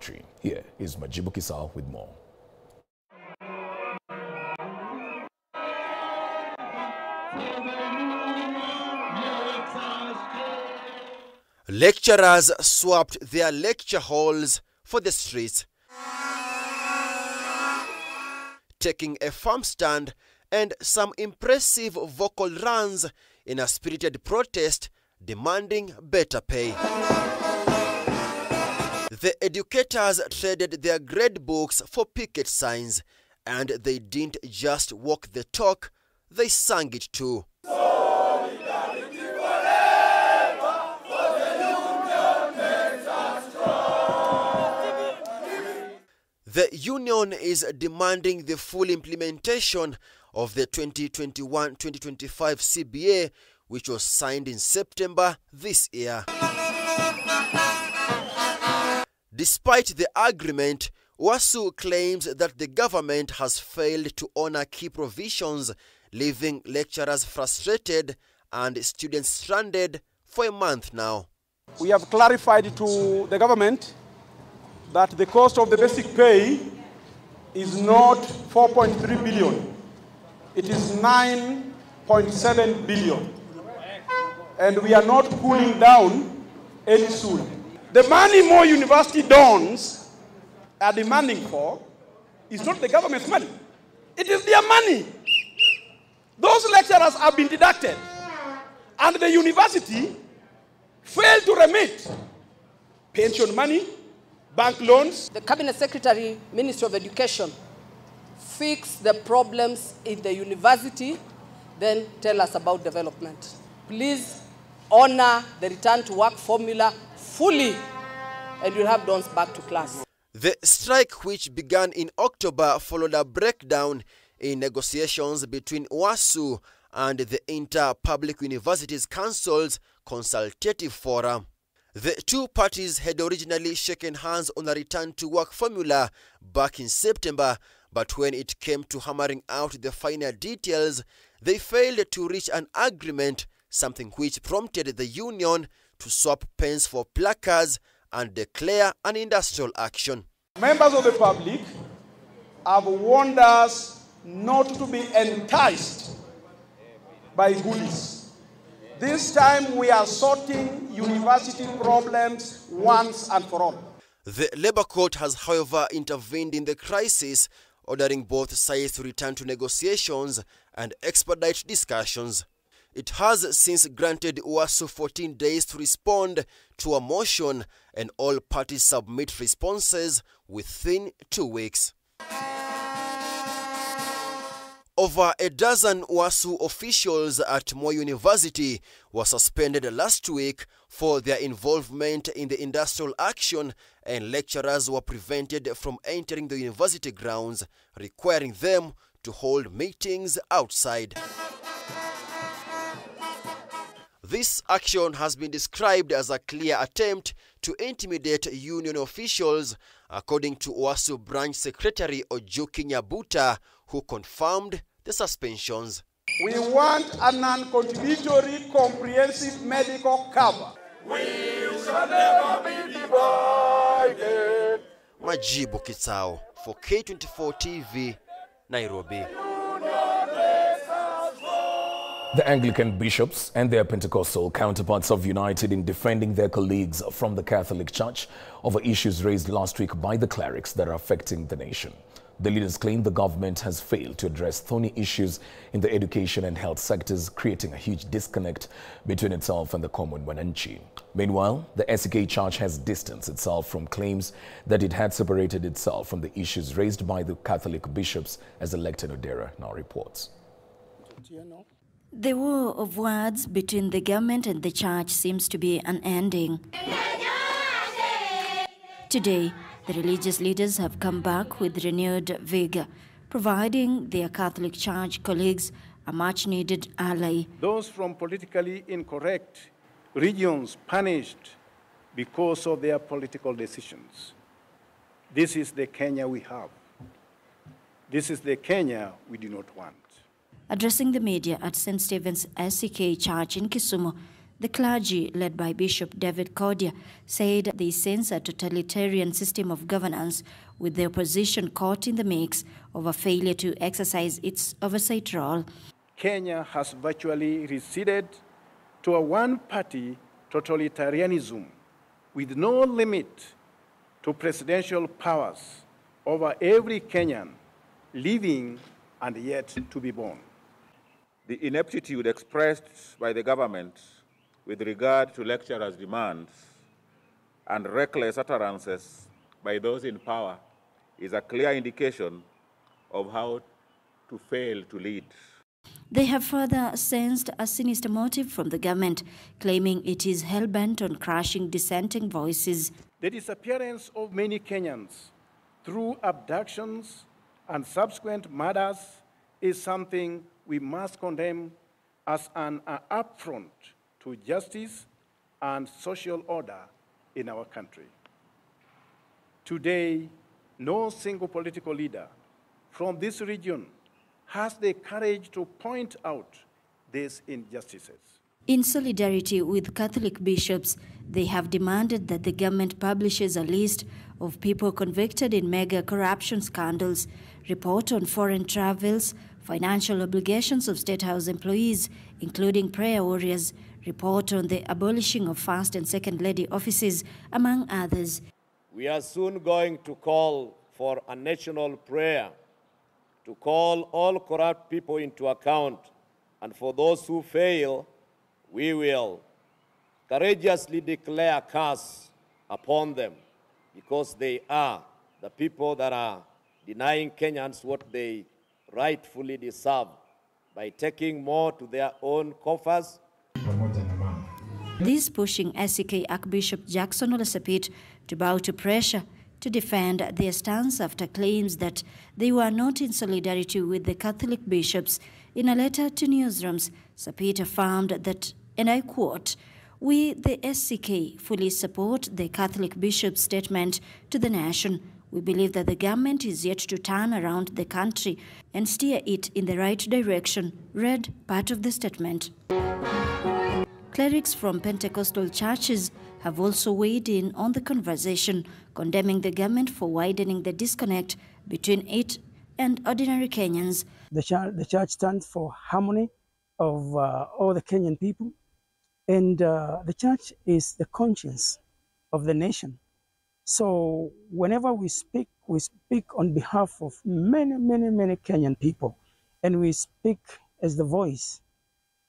victory. Here is Majibu Kisao with more. Lecturers swapped their lecture halls for the streets, taking a firm stand and some impressive vocal runs in a spirited protest demanding better pay. The educators traded their grade books for picket signs, and they didn't just walk the talk, they sang it too. The union is demanding the full implementation of the 2021-2025 CBA, which was signed in September this year. Despite the agreement, WASU claims that the government has failed to honor key provisions, leaving lecturers frustrated and students stranded for a month now. We have clarified to the government that the cost of the basic pay is not 4.3 billion. It is 9.7 billion. And we are not cooling down any soon. The money more university dons are demanding for is not the government's money. It is their money. Those lecturers have been deducted. And the university failed to remit pension money, bank loans. The Cabinet Secretary, Ministry of Education, fix the problems in the university, then tell us about development. Please honor the return to work formula fully, and you'll have dons back to class. The strike, which began in October, followed a breakdown in negotiations between WASU and the Inter-Public Universities Council's Consultative Forum. The two parties had originally shaken hands on a return-to-work formula back in September, but when it came to hammering out the finer details, they failed to reach an agreement, something which prompted the union to swap pens for placards and declare an industrial action. Members of the public have warned us not to be enticed by goodies. This time we are sorting university problems once and for all. The Labour Court has, however, intervened in the crisis, ordering both sides to return to negotiations and expedite discussions. It has since granted WASU 14 days to respond to a motion, and all parties submit responses within 2 weeks. Over a dozen WASU officials at Moi University were suspended last week for their involvement in the industrial action, and lecturers were prevented from entering the university grounds, requiring them to hold meetings outside. This action has been described as a clear attempt to intimidate union officials, according to WASU Branch Secretary Ojuki Nyabuta, who confirmed the suspensions. We want a non-contributory comprehensive medical cover. We shall never be divided. Majibu Kisao for K24 TV, Nairobi. The Anglican bishops and their Pentecostal counterparts have united in defending their colleagues from the Catholic Church over issues raised last week by the clerics that are affecting the nation. The leaders claim the government has failed to address thorny issues in the education and health sectors, creating a huge disconnect between itself and the common wananchi. Meanwhile, the SK Church has distanced itself from claims that it had separated itself from the issues raised by the Catholic bishops, as Elected Odera now reports. The war of words between the government and the church seems to be unending. Today, the religious leaders have come back with renewed vigor, providing their Catholic Church colleagues a much-needed ally. Those from politically incorrect regions punished because of their political decisions. This is the Kenya we have. This is the Kenya we do not want. Addressing the media at St. Stephen's SCK Church in Kisumu, The clergy, led by Bishop David Cordia, said they sense a totalitarian system of governance, with the opposition caught in the mix of a failure to exercise its oversight role. Kenya has virtually receded to a one-party totalitarianism with no limit to presidential powers over every Kenyan living and yet to be born. The ineptitude expressed by the government with regard to lecturers' demands and reckless utterances by those in power is a clear indication of how to fail to lead. They have further sensed a sinister motive from the government, claiming it is hell-bent on crushing dissenting voices. The disappearance of many Kenyans through abductions and subsequent murders is something we must condemn as an affront to justice and social order in our country. Today, no single political leader from this region has the courage to point out these injustices. In solidarity with Catholic bishops, they have demanded that the government publishes a list of people convicted in mega corruption scandals, report on foreign travels, financial obligations of State House employees, including prayer warriors, report on the abolishing of First and Second Lady offices, among others. We are soon going to call for a national prayer to call all corrupt people into account, and for those who fail, we will courageously declare a curse upon them, because they are the people that are denying Kenyans what they rightfully deserve by taking more to their own coffers. This pushing SCK Archbishop Jackson Ole Sapit to bow to pressure to defend their stance after claims that they were not in solidarity with the Catholic bishops. In a letter to newsrooms, Sapit affirmed that, and I quote, "We, the SCK, fully support the Catholic bishop's statement to the nation. We believe that the government is yet to turn around the country and steer it in the right direction," read part of the statement. Clerics from Pentecostal churches have also weighed in on the conversation, condemning the government for widening the disconnect between it and ordinary Kenyans. The church stands for harmony of all the Kenyan people, and the church is the conscience of the nation. So whenever we speak on behalf of many, many, many Kenyan people, and we speak as the voice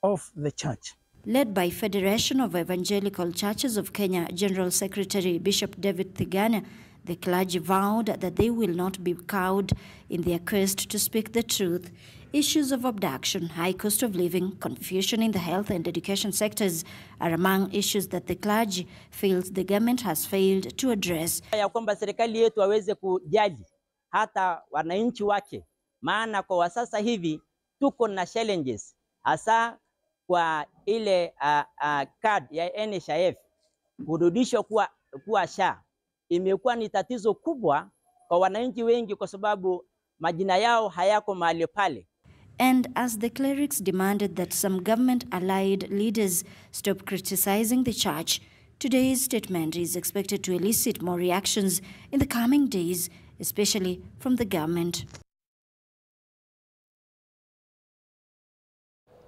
of the church. Led by Federation of Evangelical Churches of Kenya General Secretary Bishop David Thigania, the clergy vowed that they will not be cowed in their quest to speak the truth. Issues of abduction, high cost of living, confusion in the health and education sectors are among issues that the clergy feels the government has failed to address. Ya kwamba serikali yetu waweze kujali hata wananchi wake, maana kwa sasa hivi tuko na challenges hasa kwa ile card ya NHIF kurudishwa kuwa SHA. Imekuwa ni tatizo kubwa kwa wananchi wengi kwa sababu majina yao hayako mahali pale. And as the clerics demanded that some government-allied leaders stop criticizing the church, today's statement is expected to elicit more reactions in the coming days, especially from the government.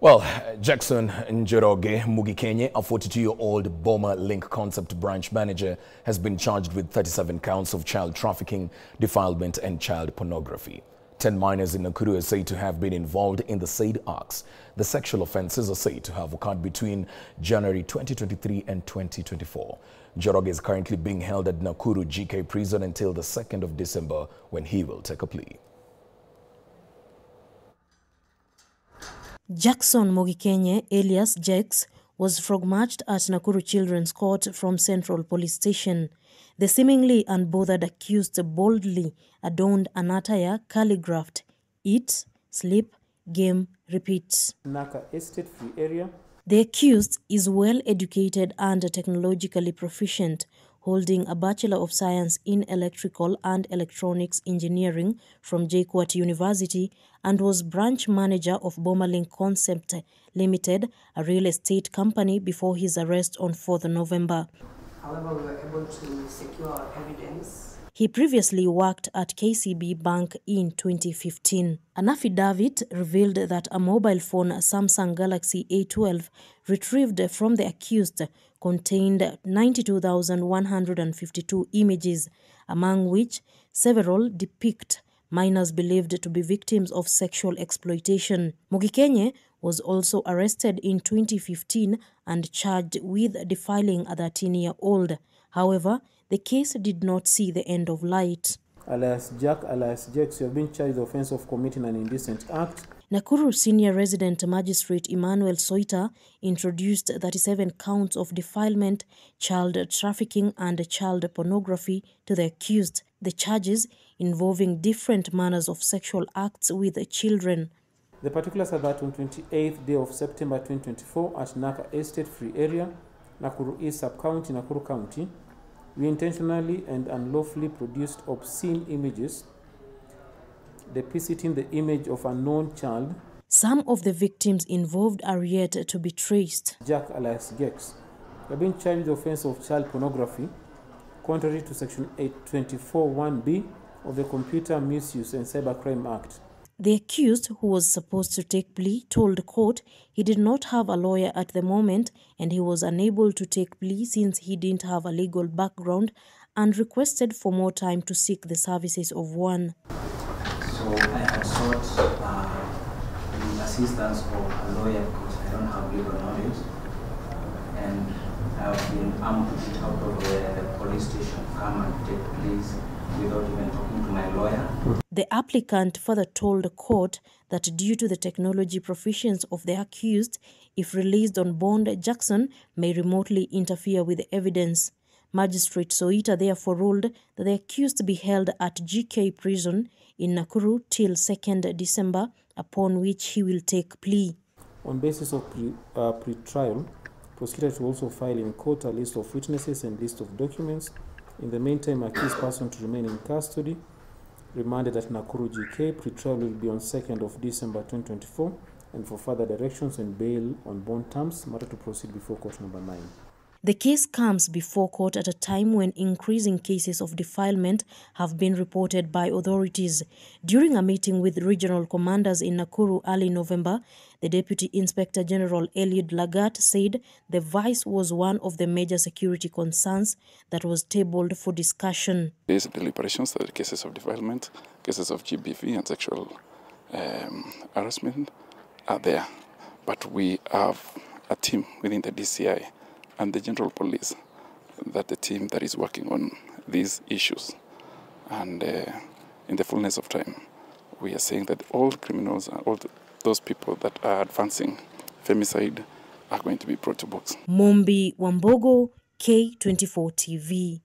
Well, Jackson Njoroge Mugikenye, a 42-year-old Boma Link Concept branch manager, has been charged with 37 counts of child trafficking, defilement and child pornography. 10 minors in Nakuru are said to have been involved in the said acts. The sexual offences are said to have occurred between January 2023 and 2024. Njoroge is currently being held at Nakuru GK prison until the 2nd of December, when he will take a plea. Jackson Mugikenye, alias Jex, was frog-marched at Nakuru Children's Court from Central Police Station. The seemingly unbothered accused boldly adorned an attire calligraphed, "Eat, sleep, game, repeat." Naka Estate Free Area. The accused is well educated and technologically proficient, holding a Bachelor of Science in Electrical and Electronics Engineering from K24 University, and was branch manager of Bomalink Concept Limited, a real estate company, before his arrest on 4th November. However, we were able to secure our evidence. He previously worked at KCB Bank in 2015. An affidavit revealed that a mobile phone Samsung Galaxy A12 retrieved from the accused contained 92,152 images, among which several depict minors believed to be victims of sexual exploitation. Mugikenye was also arrested in 2015 and charged with defiling a 13-year-old. However, the case did not see the end of light. Alias Jack, alias Jex, you have been charged with the offense of committing an indecent act. Nakuru Senior Resident Magistrate Emmanuel Soita introduced 37 counts of defilement, child trafficking and child pornography to the accused. The charges involving different manners of sexual acts with children. The particulars are that on 28th day of September 2024 at Naka Estate Free Area, Nakuru East Sub-County, Nakuru County, we intentionally and unlawfully produced obscene images depicting the image of a known child. Some of the victims involved are yet to be traced. Jack alias Gex, you have been charged with the offense of child pornography, contrary to Section 824(1)b of the Computer Misuse and Cybercrime Act. The accused, who was supposed to take plea, told court he did not have a lawyer at the moment and he was unable to take plea since he didn't have a legal background, and requested for more time to seek the services of one. So I had sought the assistance of a lawyer because I don't have legal knowledge, and I've been amped out of the police station to come and take pleas without even talking to my lawyer. The applicant further told the court that due to the technology proficiency of the accused, if released on bond, Jackson may remotely interfere with the evidence. Magistrate Soita therefore ruled that the accused be held at GK prison in Nakuru till 2nd December, upon which he will take plea. On basis of pre-trial, prosecutors will also file in court a list of witnesses and list of documents. In the meantime, accused person to remain in custody, remanded at Nakuru GK. Pre-trial will be on 2nd of December 2024, and for further directions and bail on bond terms, matter to proceed before court number 9. The case comes before court at a time when increasing cases of defilement have been reported by authorities. During a meeting with regional commanders in Nakuru early November, the Deputy Inspector General Eliud Lagat said the vice was one of the major security concerns that was tabled for discussion. These deliberations, the cases of defilement, cases of GBV and sexual harassment are there. But we have a team within the DCI and the General Police, that the team that is working on these issues. And in the fullness of time, we are saying that all criminals and all those people that are advancing femicide are going to be brought to box. Mombi Wambogo, K24 TV.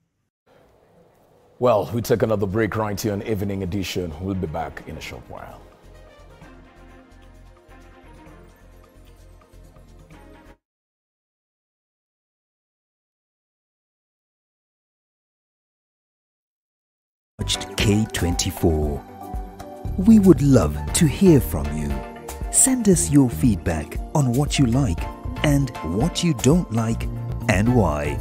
Well, we take another break right here on Evening Edition. We'll be back in a short while. K24. We would love to hear from you. Send us your feedback on what you like and what you don't like and why.